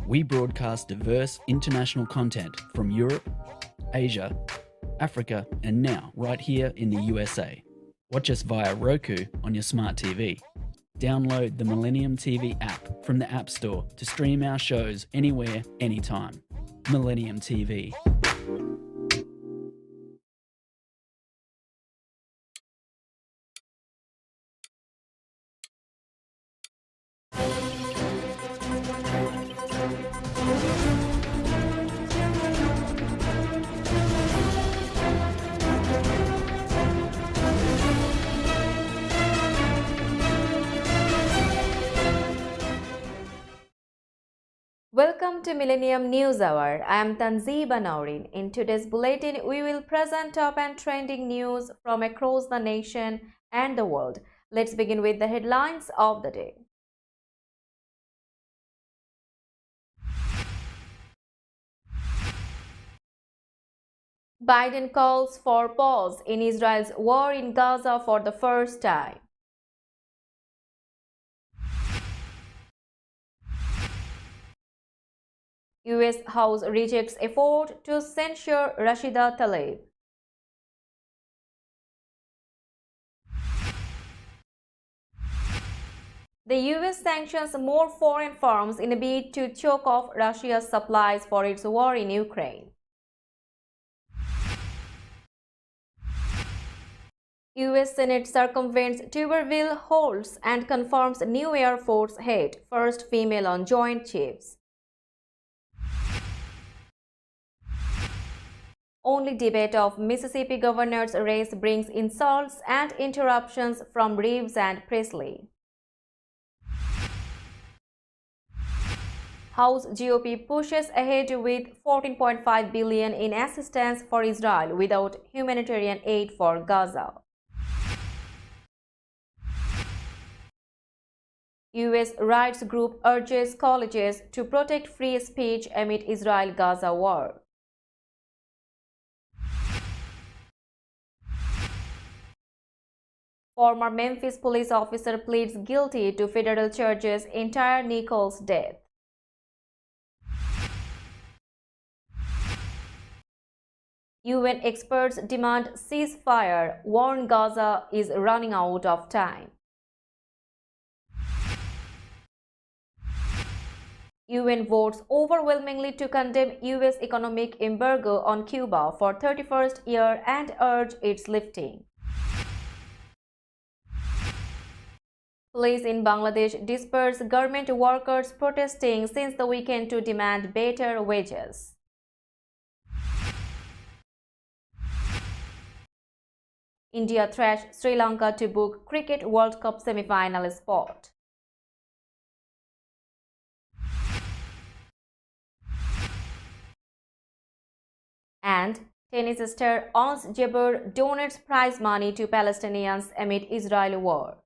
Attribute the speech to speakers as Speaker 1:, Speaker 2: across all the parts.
Speaker 1: We broadcast diverse international content from Europe, Asia, Africa, and now right here in the USA. Watch us via Roku on your smart TV. Download the Millennium TV app from the App Store to stream our shows anywhere, anytime. Millennium TV.
Speaker 2: Welcome to Millennium News Hour. I am Tanzeeba Naurin. In today's bulletin, we will present top and trending news from across the nation and the world. Let's begin with the headlines of the day. Biden calls for pause in Israel's war in Gaza for the first time. US House rejects effort to censure Rashida Tlaib. The US sanctions more foreign firms in a bid to choke off Russia's supplies for its war in Ukraine. US Senate circumvents Tuberville holds and confirms new Air Force head, first female on Joint Chiefs. Only debate of Mississippi governor's race brings insults and interruptions from Reeves and Presley. House GOP pushes ahead with $14.5 billion in assistance for Israel without humanitarian aid for Gaza. US rights group urges colleges to protect free speech amid Israel-Gaza war. Former Memphis police officer pleads guilty to federal charges in Tyre Nichols' death. UN experts demand ceasefire, warn Gaza is running out of time. UN votes overwhelmingly to condemn US economic embargo on Cuba for 31st year and urge its lifting. Police in Bangladesh disperse government workers protesting since the weekend to demand better wages. India thrashed Sri Lanka to book Cricket World Cup semi-final spot. And tennis star Ons Jabeur donates prize money to Palestinians amid Israel war.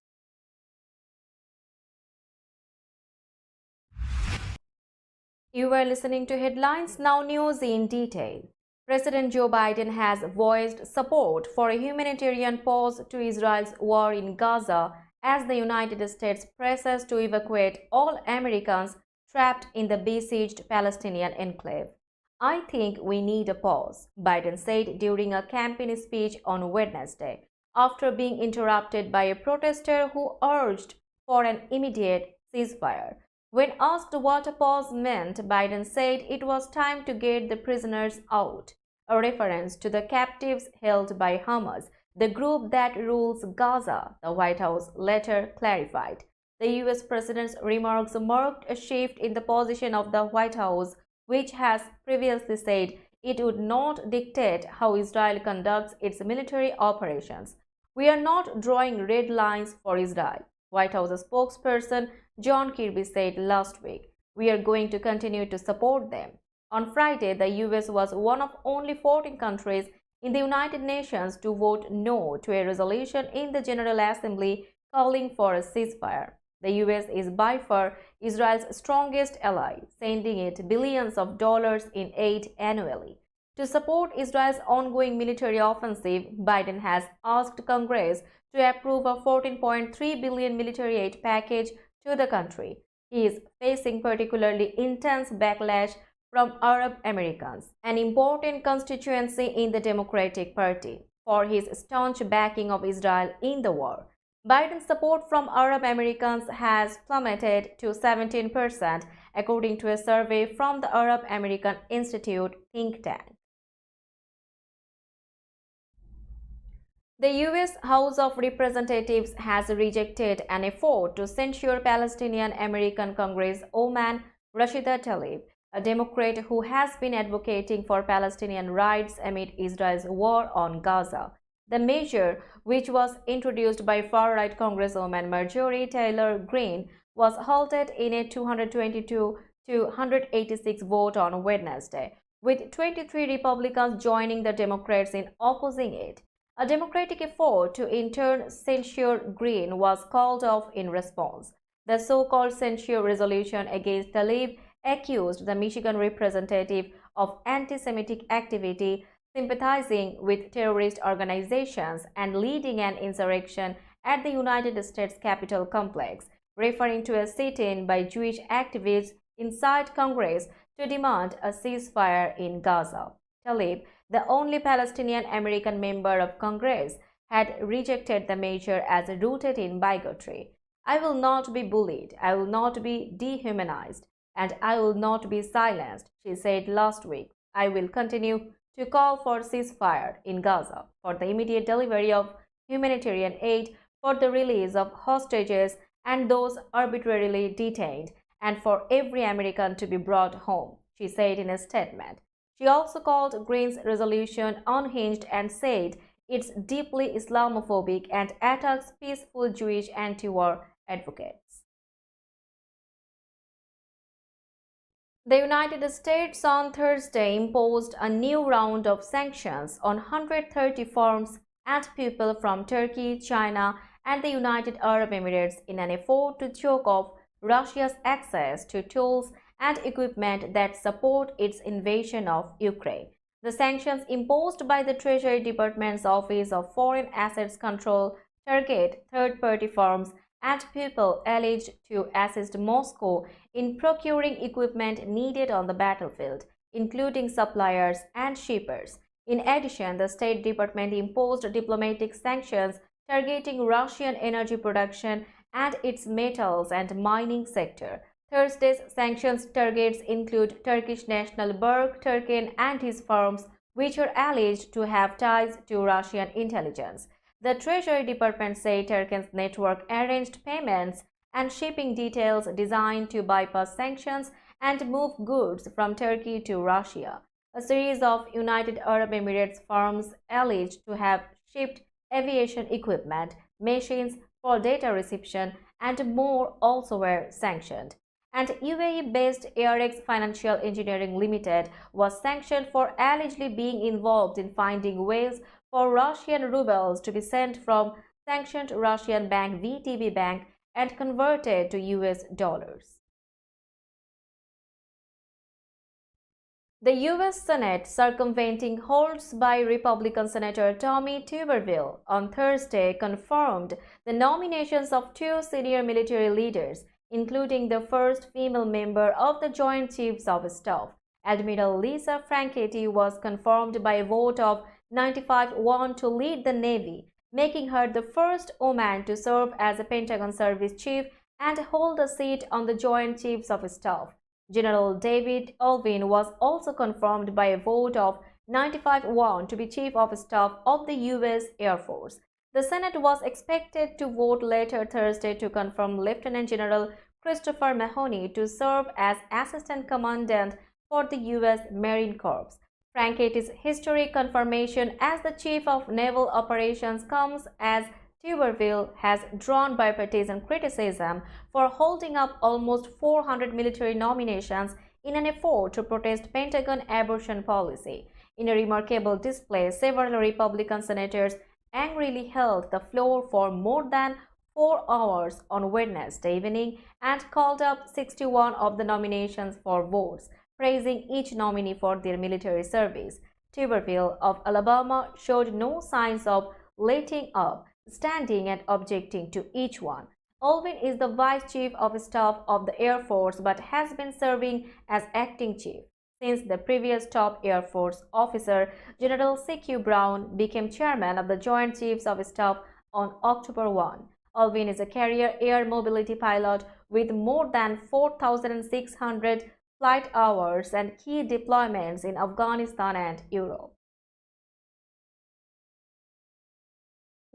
Speaker 2: You were listening to headlines, now news in detail. President Joe Biden has voiced support for a humanitarian pause to Israel's war in Gaza as the United States presses to evacuate all Americans trapped in the besieged Palestinian enclave. I think we need a pause, Biden said during a campaign speech on Wednesday, after being interrupted by a protester who urged for an immediate ceasefire. When asked what a pause meant, Biden said it was time to get the prisoners out, a reference to the captives held by Hamas, the group that rules Gaza, the White House later clarified. The US president's remarks marked a shift in the position of the White House, which has previously said it would not dictate how Israel conducts its military operations. We are not drawing red lines for Israel, White House spokesperson John Kirby said last week. We are going to continue to support them. On Friday, the US was one of only 14 countries in the United Nations to vote no to a resolution in the General Assembly calling for a ceasefire. The US is by far Israel's strongest ally, sending it billions of dollars in aid annually. To support Israel's ongoing military offensive, Biden has asked Congress to approve a $14.3 billion military aid package to the country. He is facing particularly intense backlash from Arab Americans, an important constituency in the Democratic Party, for his staunch backing of Israel in the war. Biden's support from Arab Americans has plummeted to 17%, according to a survey from the Arab American Institute think tank. The U.S. House of Representatives has rejected an effort to censure Palestinian American Congresswoman Rashida Tlaib, a Democrat who has been advocating for Palestinian rights amid Israel's war on Gaza. The measure, which was introduced by far-right Congresswoman Marjorie Taylor Greene, was halted in a 222 to 186 vote on Wednesday, with 23 Republicans joining the Democrats in opposing it. A Democratic effort to in turn censure Greene was called off in response. The so-called censure resolution against Tlaib accused the Michigan representative of anti-Semitic activity, sympathizing with terrorist organizations, and leading an insurrection at the United States Capitol complex, referring to a sit-in by Jewish activists inside Congress to demand a ceasefire in Gaza. Tlaib, the only Palestinian American member of Congress, had rejected the measure as rooted in bigotry. "I will not be bullied, I will not be dehumanized, and I will not be silenced," she said last week. "I will continue to call for ceasefire in Gaza, for the immediate delivery of humanitarian aid, for the release of hostages and those arbitrarily detained, and for every American to be brought home," she said in a statement. She also called Greene's resolution unhinged and said it's deeply Islamophobic and attacks peaceful Jewish anti-war advocates. The United States on Thursday imposed a new round of sanctions on 130 firms and people from Turkey, China, and the United Arab Emirates in an effort to choke off Russia's access to tools and equipment that support its invasion of Ukraine. The sanctions imposed by the Treasury Department's Office of Foreign Assets Control target third-party firms and people alleged to assist Moscow in procuring equipment needed on the battlefield, including suppliers and shippers. In addition, the State Department imposed diplomatic sanctions targeting Russian energy production and its metals and mining sector. Thursday's sanctions targets include Turkish national Berk Turkin and his firms, which are alleged to have ties to Russian intelligence. The Treasury Department said Turkin's network arranged payments and shipping details designed to bypass sanctions and move goods from Turkey to Russia. A series of United Arab Emirates firms alleged to have shipped aviation equipment, machines for data reception, and more also were sanctioned. And UAE-based ARX Financial Engineering Limited was sanctioned for allegedly being involved in finding ways for Russian rubles to be sent from sanctioned Russian bank VTB Bank and converted to US dollars. The U.S. Senate, circumventing holds by Republican Senator Tommy Tuberville, on Thursday confirmed the nominations of two senior military leaders, including the first female member of the Joint Chiefs of Staff. Admiral Lisa Franchetti was confirmed by a vote of 95-1 to lead the Navy, making her the first woman to serve as a Pentagon Service Chief and hold a seat on the Joint Chiefs of Staff. General David Ulvin was also confirmed by a vote of 95-1 to be Chief of Staff of the U.S. Air Force. The Senate was expected to vote later Thursday to confirm Lieutenant General Christopher Mahoney to serve as Assistant Commandant for the U.S. Marine Corps. Franchetti's historic confirmation as the Chief of Naval Operations comes as Tuberville has drawn bipartisan criticism for holding up almost 400 military nominations in an effort to protest Pentagon abortion policy. In a remarkable display, several Republican senators angrily held the floor for more than 4 hours on Wednesday evening and called up 61 of the nominations for votes, praising each nominee for their military service. Tuberville of Alabama showed no signs of letting up, standing and objecting to each one. Alvin is the Vice Chief of Staff of the Air Force but has been serving as acting chief since the previous top Air Force officer, General C.Q. Brown, became chairman of the Joint Chiefs of Staff on October 1. Alvin is a career air mobility pilot with more than 4,600 flight hours and key deployments in Afghanistan and Europe.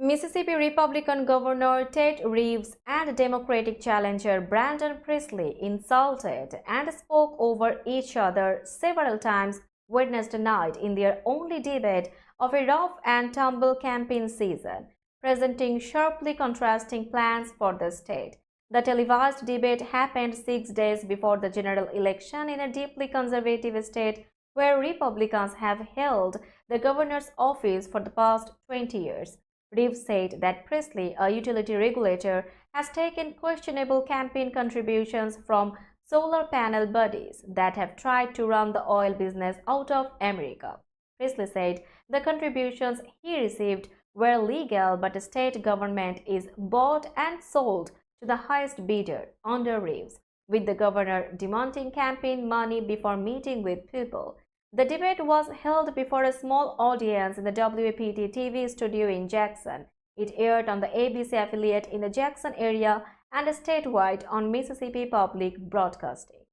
Speaker 2: Mississippi Republican Governor Ted Reeves and Democratic challenger Brandon Presley insulted and spoke over each other several times Wednesday night in their only debate of a rough and tumble campaign season, presenting sharply contrasting plans for the state. The televised debate happened 6 days before the general election in a deeply conservative state where Republicans have held the governor's office for the past 20 years. Reeves said that Presley, a utility regulator, has taken questionable campaign contributions from solar panel buddies that have tried to run the oil business out of America. Presley said the contributions he received were legal, but the state government is bought and sold to the highest bidder under Reeves, with the governor demanding campaign money before meeting with people. The debate was held before a small audience in the WAPT TV studio in Jackson. It aired on the ABC affiliate in the Jackson area and statewide on Mississippi Public Broadcasting.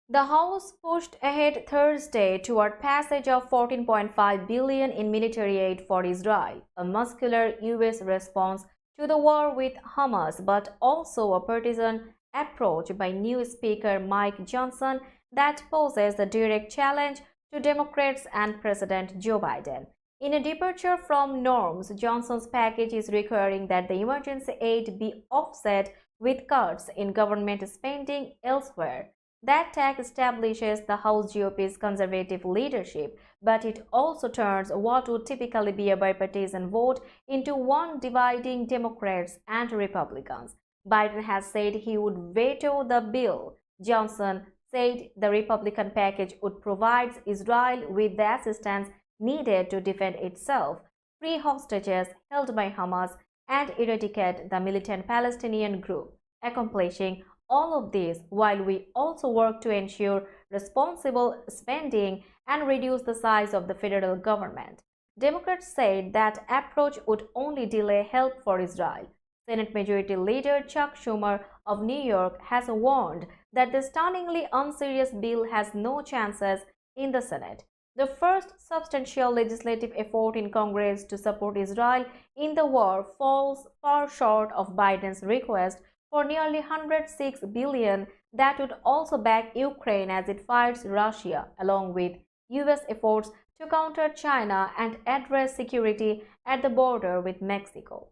Speaker 2: The House pushed ahead Thursday toward passage of $14.5 billion in military aid for Israel, a muscular U.S. response to the war with Hamas, but also a partisan approach by new Speaker Mike Johnson that poses a direct challenge to Democrats and President Joe Biden. In a departure from norms, Johnson's package is requiring that the emergency aid be offset with cuts in government spending elsewhere. That tax establishes the House GOP's conservative leadership, but it also turns what would typically be a bipartisan vote into one dividing Democrats and Republicans. Biden has said he would veto the bill. Johnson said the Republican package would provide Israel with the assistance needed to defend itself, free hostages held by Hamas, and eradicate the militant Palestinian group, accomplishing all of this while we also work to ensure responsible spending and reduce the size of the federal government. Democrats said that approach would only delay help for Israel. Senate Majority Leader Chuck Schumer of New York has warned that the stunningly unserious bill has no chances in the Senate. The first substantial legislative effort in Congress to support Israel in the war falls far short of Biden's request for nearly $106 billion that would also back Ukraine as it fights Russia, along with U.S. efforts to counter China and address security at the border with Mexico.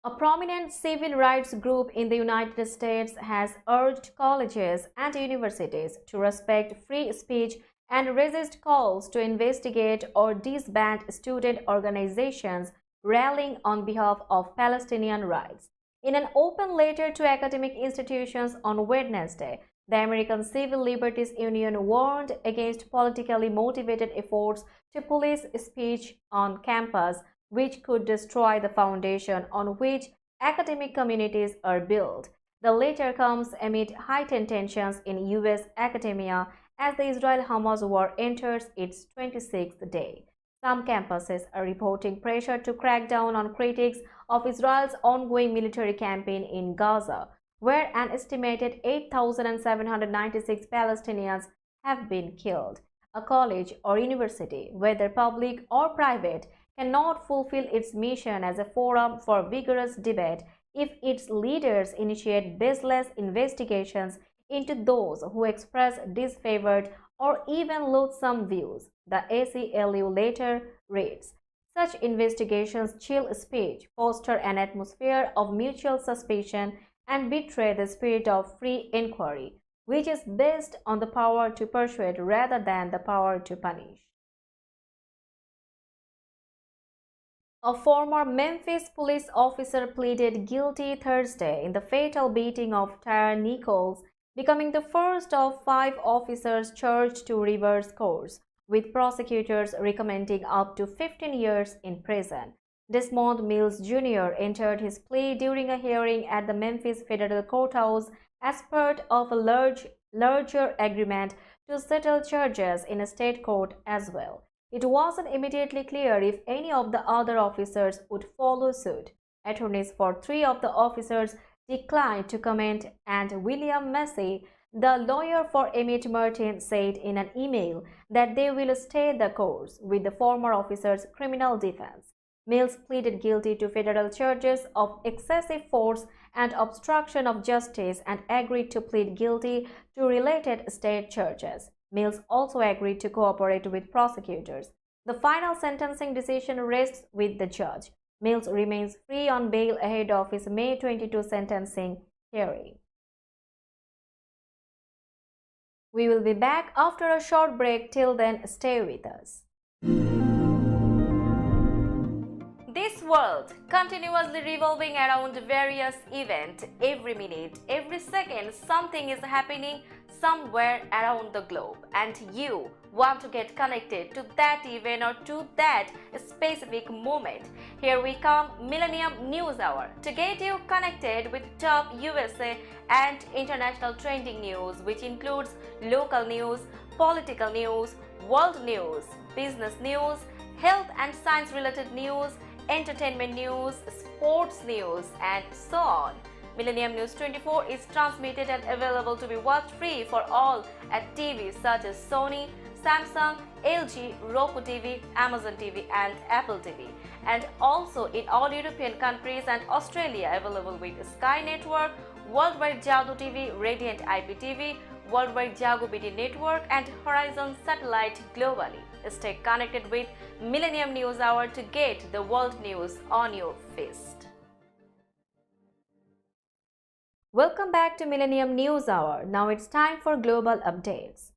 Speaker 2: A prominent civil rights group in the United States has urged colleges and universities to respect free speech and resist calls to investigate or disband student organizations rallying on behalf of Palestinian rights. In an open letter to academic institutions on Wednesday, the American Civil Liberties Union warned against politically motivated efforts to police speech on campus, which could destroy the foundation on which academic communities are built. The latter comes amid heightened tensions in U.S. academia as the Israel-Hamas war enters its 26th day. Some campuses are reporting pressure to crack down on critics of Israel's ongoing military campaign in Gaza, where an estimated 8,796 Palestinians have been killed. A college or university, whether public or private, cannot fulfill its mission as a forum for vigorous debate if its leaders initiate baseless investigations into those who express disfavored or even loathsome views, the ACLU later reads. Such investigations chill speech, foster an atmosphere of mutual suspicion, and betray the spirit of free inquiry, which is based on the power to persuade rather than the power to punish. A former Memphis police officer pleaded guilty Thursday in the fatal beating of Tyre Nichols, becoming the first of 5 officers charged to reverse course with prosecutors recommending up to 15 years in prison. Desmond Mills Jr. entered his plea during a hearing at the Memphis Federal Courthouse as part of a larger agreement to settle charges in a state court as well. It wasn't immediately clear if any of the other officers would follow suit. Attorneys for three of the officers declined to comment, and William Massey, the lawyer for Emmett Martin, said in an email that they will stay the course with the former officer's criminal defense. Mills pleaded guilty to federal charges of excessive force and obstruction of justice and agreed to plead guilty to related state charges. Mills also agreed to cooperate with prosecutors. The final sentencing decision rests with the judge. Mills remains free on bail ahead of his May 22 sentencing hearing. We will be back after a short break. Till then, stay with us. This world continuously revolving around various events. Every minute, every second, something is happening somewhere around the globe, and you want to get connected to that event or to that specific moment. Here we come, Millennium News Hour, to get you connected with top USA and international trending news, which includes local news, political news, world news, business news, health and science related news, entertainment news, sports news, and so on. Millennium News 24 is transmitted and available to be watched free for all at TVs such as Sony, Samsung, LG, Roku TV, Amazon TV, and Apple TV, and also in all European countries and Australia, available with Sky Network, Worldwide Jago TV, Radiant IPTV, Worldwide Jago BT Network, and Horizon Satellite globally. Stay connected with Millennium News Hour to get the world news on your fist. Welcome back to Millennium News Hour. Now it's time for global updates.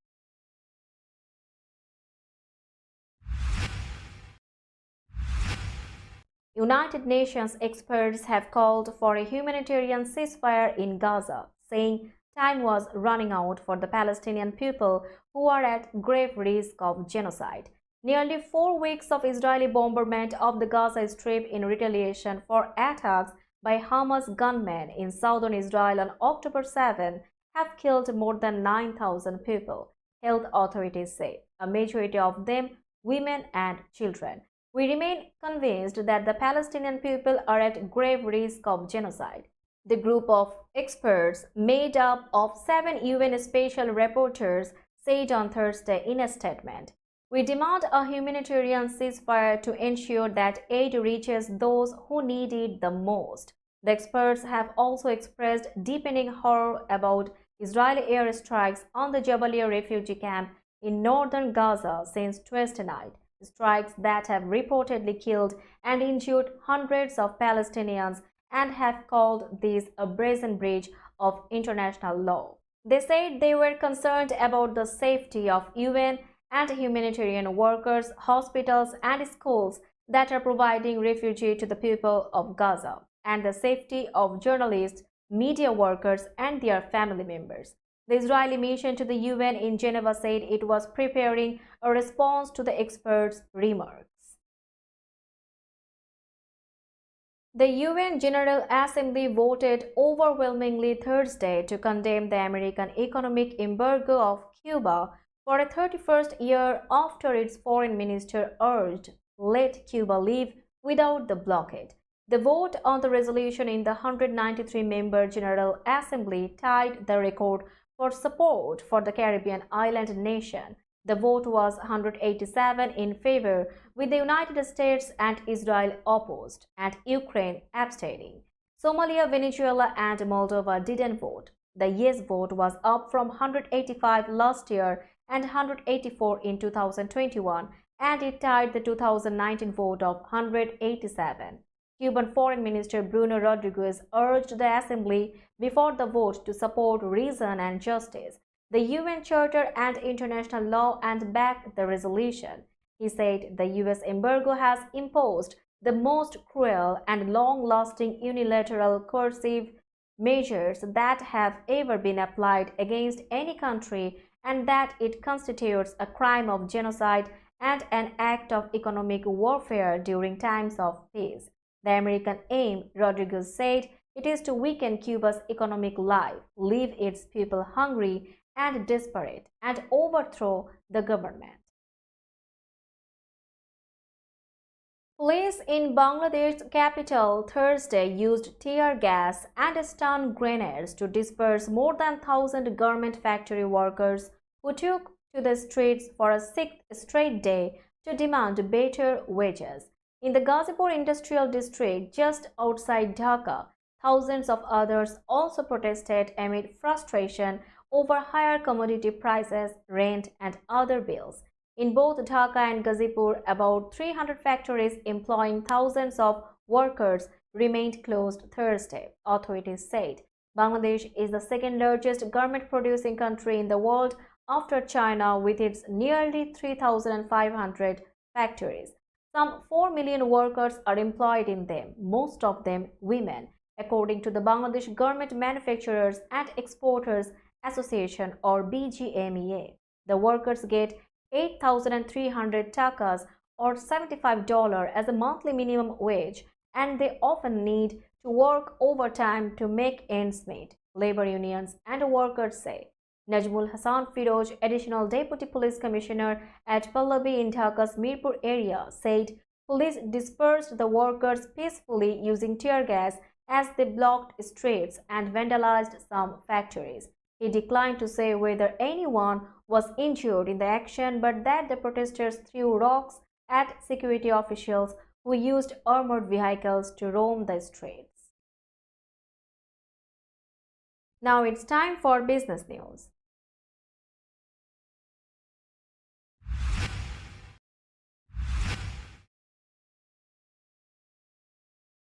Speaker 2: United Nations experts have called for a humanitarian ceasefire in Gaza, saying time was running out for the Palestinian people who are at grave risk of genocide. Nearly 4 weeks of Israeli bombardment of the Gaza Strip in retaliation for attacks by Hamas gunmen in southern Israel on October 7 have killed more than 9,000 people, health authorities say, a majority of them women and children. We remain convinced that the Palestinian people are at grave risk of genocide. The group of experts, made up of 7 UN special rapporteurs, said on Thursday in a statement. We demand a humanitarian ceasefire to ensure that aid reaches those who need it the most. The experts have also expressed deepening horror about Israeli airstrikes on the Jabalia refugee camp in northern Gaza since Tuesday night, strikes that have reportedly killed and injured hundreds of Palestinians and have called this a brazen breach of international law. They said they were concerned about the safety of UN and humanitarian workers, hospitals, and schools that are providing refugee to the people of Gaza, and the safety of journalists, media workers, and their family members. The Israeli mission to the UN in Geneva said it was preparing a response to the experts' remarks. The UN General Assembly voted overwhelmingly Thursday to condemn the American economic embargo of Cuba for a 31st year after its foreign minister urged let Cuba leave without the blockade. The vote on the resolution in the 193-member General Assembly tied the record for support for the Caribbean island nation. The vote was 187 in favor, with the United States and Israel opposed, and Ukraine abstaining. Somalia, Venezuela, and Moldova didn't vote. The yes vote was up from 185 last year and 184 in 2021, and it tied the 2019 vote of 187. Cuban Foreign Minister Bruno Rodriguez urged the Assembly before the vote to support reason and justice, the UN Charter and international law, and back the resolution. He said the US embargo has imposed the most cruel and long-lasting unilateral coercive measures that have ever been applied against any country and that it constitutes a crime of genocide and an act of economic warfare during times of peace. The American aim, Rodriguez said, it is to weaken Cuba's economic life, leave its people hungry and desperate, and overthrow the government. Police in Bangladesh's capital Thursday used tear gas and stun grenades to disperse more than 1,000 garment factory workers who took to the streets for a sixth straight day to demand better wages. In the Ghazipur industrial district just outside Dhaka, thousands of others also protested amid frustration over higher commodity prices, rent, and other bills. In both Dhaka and Ghazipur, about 300 factories employing thousands of workers remained closed Thursday, authorities said. Bangladesh is the second largest garment producing country in the world after China with its nearly 3,500 factories. Some 4 million workers are employed in them, most of them women, according to the Bangladesh Garment Manufacturers and Exporters Association or BGMEA. The workers get 8,300 takas or $75 as a monthly minimum wage, and they often need to work overtime to make ends meet, labor unions and workers say. Najmul Hassan Firoj, additional deputy police commissioner at Pallavi in Dhaka's Mirpur area, said police dispersed the workers peacefully using tear gas as they blocked streets and vandalized some factories. He declined to say whether anyone was injured in the action, but that the protesters threw rocks at security officials who used armored vehicles to roam the streets. Now it's time for business news.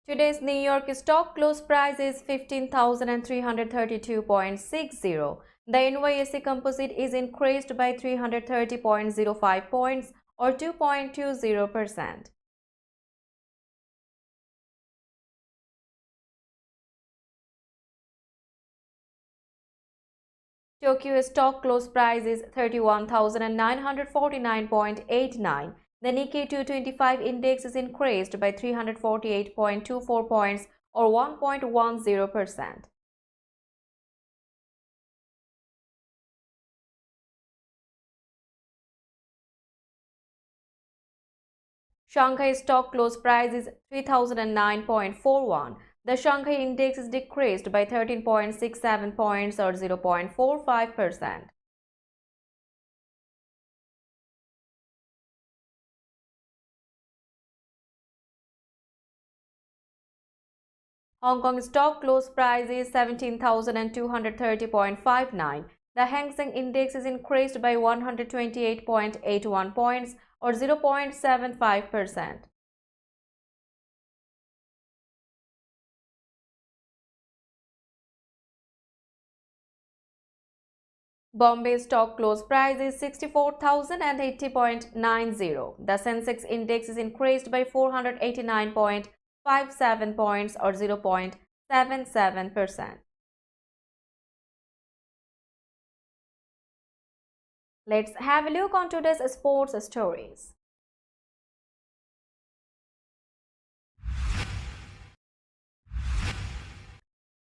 Speaker 2: Today's New York stock close price is 15,332.60. The NYSE Composite is increased by 330.05 points or 2.20%. Tokyo stock close price is 31,949.89. The Nikkei 225 index is increased by 348.24 points or 1.10%. Shanghai stock close price is 3009.41. The Shanghai index is decreased by 13.67 points or 0.45%. Hong Kong stock close price is 17,230.59. The Hang Seng index is increased by 128.81 points or 0.75%. Bombay stock close price is 64,080.90. The Sensex index is increased by 489.57 points or 0.77%. Let's have a look on today's sports stories.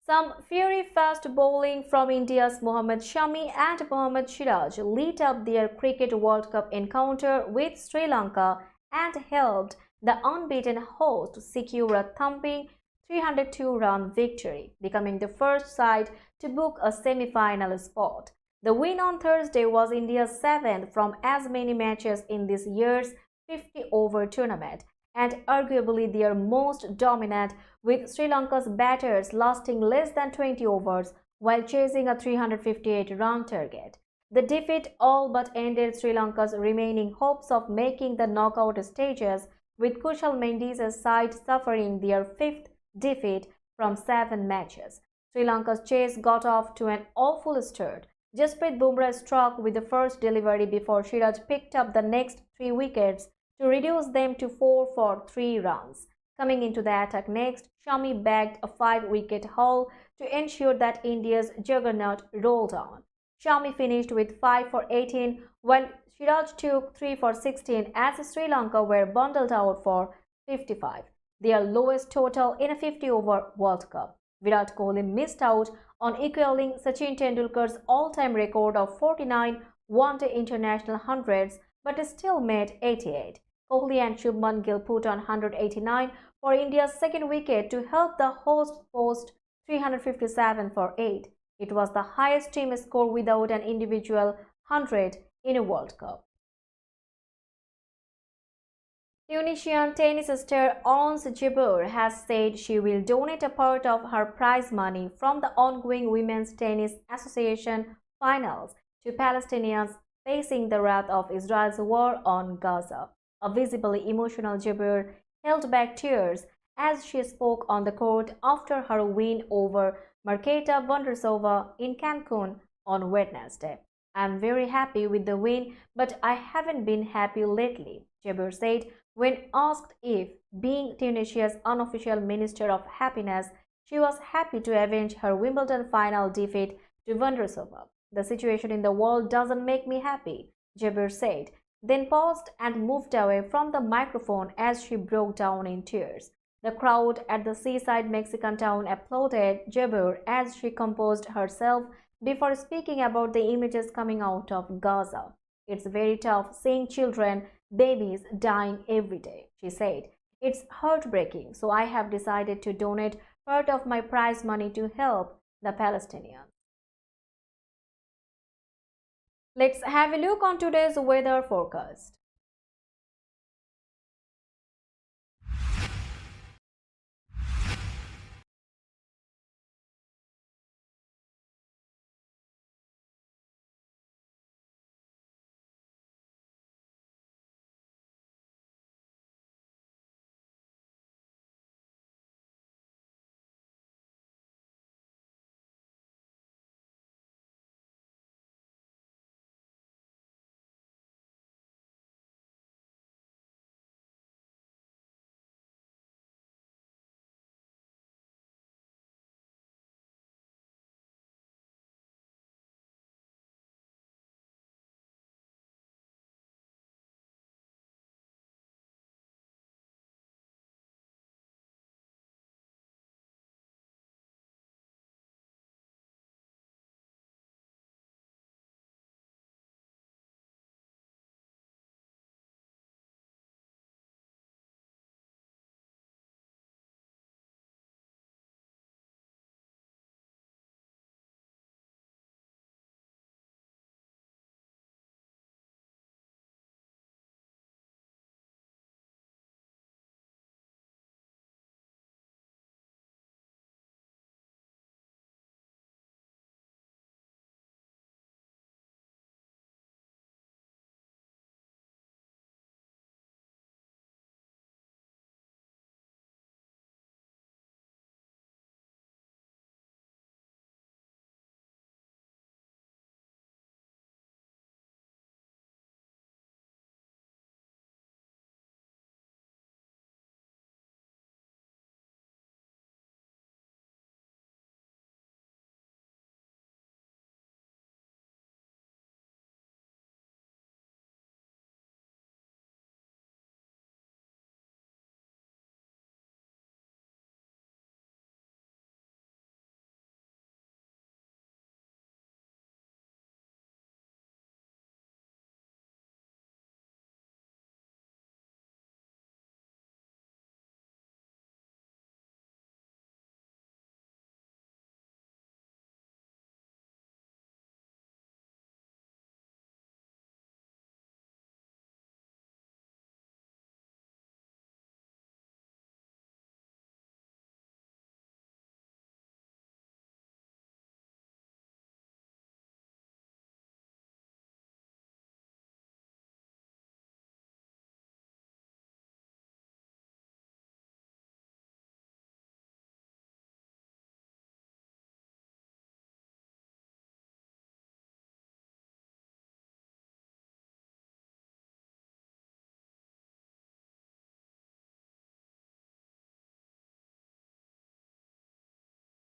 Speaker 2: Some fury-fast bowling from India's Mohammad Shami and Mohammad Siraj lit up their Cricket World Cup encounter with Sri Lanka and helped the unbeaten host secure a thumping 302-run victory, becoming the first side to book a semi-final spot. The win on Thursday was India's seventh from as many matches in this year's 50-over tournament, and arguably their most dominant, with Sri Lanka's batters lasting less than 20 overs while chasing a 358-run target. The defeat all but ended Sri Lanka's remaining hopes of making the knockout stages, with Kushal Mendis' side suffering their fifth defeat from 7 matches. Sri Lanka's chase got off to an awful start. Jasprit Bumrah struck with the first delivery before Siraj picked up the next 3 wickets to reduce them to 4 for 3 runs. Coming into the attack next, Shami bagged a 5-wicket haul to ensure that India's juggernaut rolled on. Shami finished with 5 for 18, while Siraj took 3 for 16 as Sri Lanka were bundled out for 55, their lowest total in a 50-over World Cup. Virat Kohli missed out on equaling Sachin Tendulkar's all-time record of 49 one-day international hundreds, but still made 88. Kohli and Shubman Gill put on 189 for India's second wicket to help the hosts post 357 for 8. It was the highest team score without an individual 100 in a World Cup. Tunisian tennis star Ons Jabeur has said she will donate a part of her prize money from the ongoing Women's Tennis Association finals to Palestinians facing the wrath of Israel's war on Gaza. A visibly emotional Jabeur held back tears as she spoke on the court after her win over Marketa Vondrousova in Cancun on Wednesday. "I'm very happy with the win, but I haven't been happy lately," Jabeur said when asked if, being Tunisia's unofficial Minister of Happiness, she was happy to avenge her Wimbledon final defeat to Vondrousova. "The situation in the world doesn't make me happy," Jabeur said, then paused and moved away from the microphone as she broke down in tears. The crowd at the seaside Mexican town applauded Jabeur as she composed herself before speaking about the images coming out of Gaza. "It's very tough seeing children, babies dying every day," she said. "It's heartbreaking, so I have decided to donate part of my prize money to help the Palestinians." Let's have a look on today's weather forecast.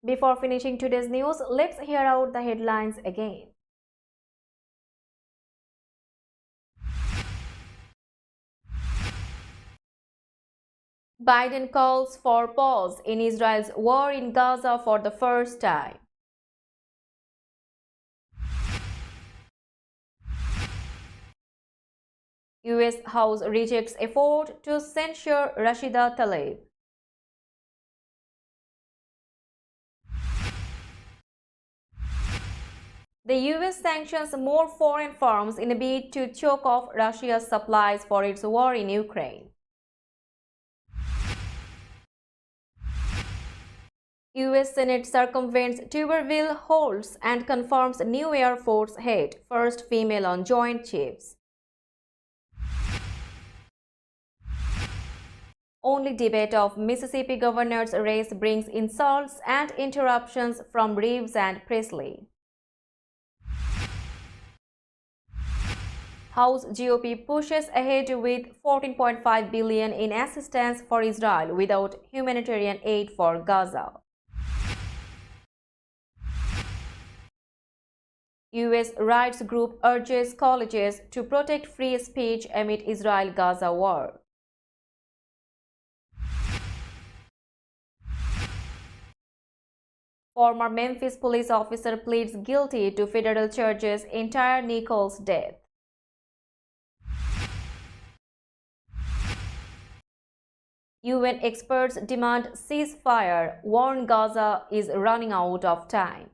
Speaker 2: Before finishing today's news, let's hear out the headlines again. Biden calls for pause in Israel's war in Gaza for the first time. US House rejects effort to censure Rashida Tlaib. The US sanctions more foreign firms in a bid to choke off Russia's supplies for its war in Ukraine. US Senate circumvents Tuberville holds and confirms new Air Force head, first female on Joint Chiefs. Only debate of Mississippi governor's race brings insults and interruptions from Reeves and Presley. House GOP pushes ahead with $14.5 billion in assistance for Israel without humanitarian aid for Gaza. US rights group urges colleges to protect free speech amid Israel-Gaza war. Former Memphis police officer pleads guilty to federal charges in Tyre Nichols' death. UN experts demand ceasefire, warn Gaza is running out of time.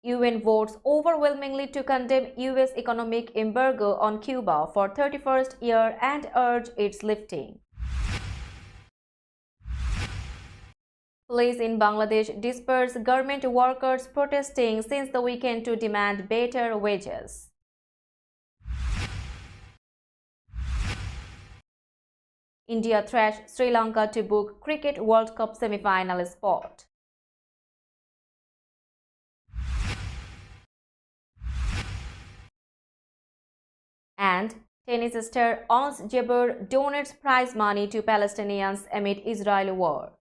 Speaker 2: UN votes overwhelmingly to condemn US economic embargo on Cuba for 31st year and urge its lifting. Police in Bangladesh disperse government workers protesting since the weekend to demand better wages. India thrash Sri Lanka to book Cricket World Cup semi-final spot. And tennis star Ons Jabeur donates prize money to Palestinians amid Israel war.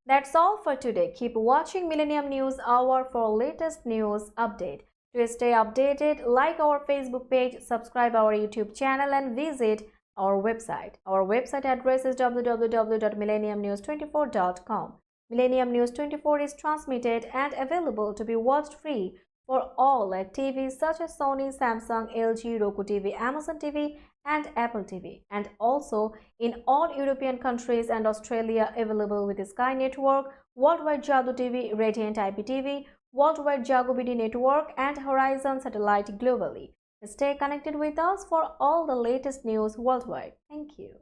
Speaker 2: That's all for today. Keep watching Millennium News Hour for latest news update. To stay updated, like our Facebook page, subscribe our YouTube channel and visit our website. Our website address is www.millenniumnews24.com. Millennium News 24 is transmitted and available to be watched free for all like TVs such as Sony, Samsung, LG, Roku TV, Amazon TV and Apple TV, and also in all European countries and Australia available with Sky Network, Worldwide Jadoo TV, Radiant IPTV, Worldwide Jago BD Network and Horizon Satellite globally. Stay connected with us for all the latest news worldwide. Thank you.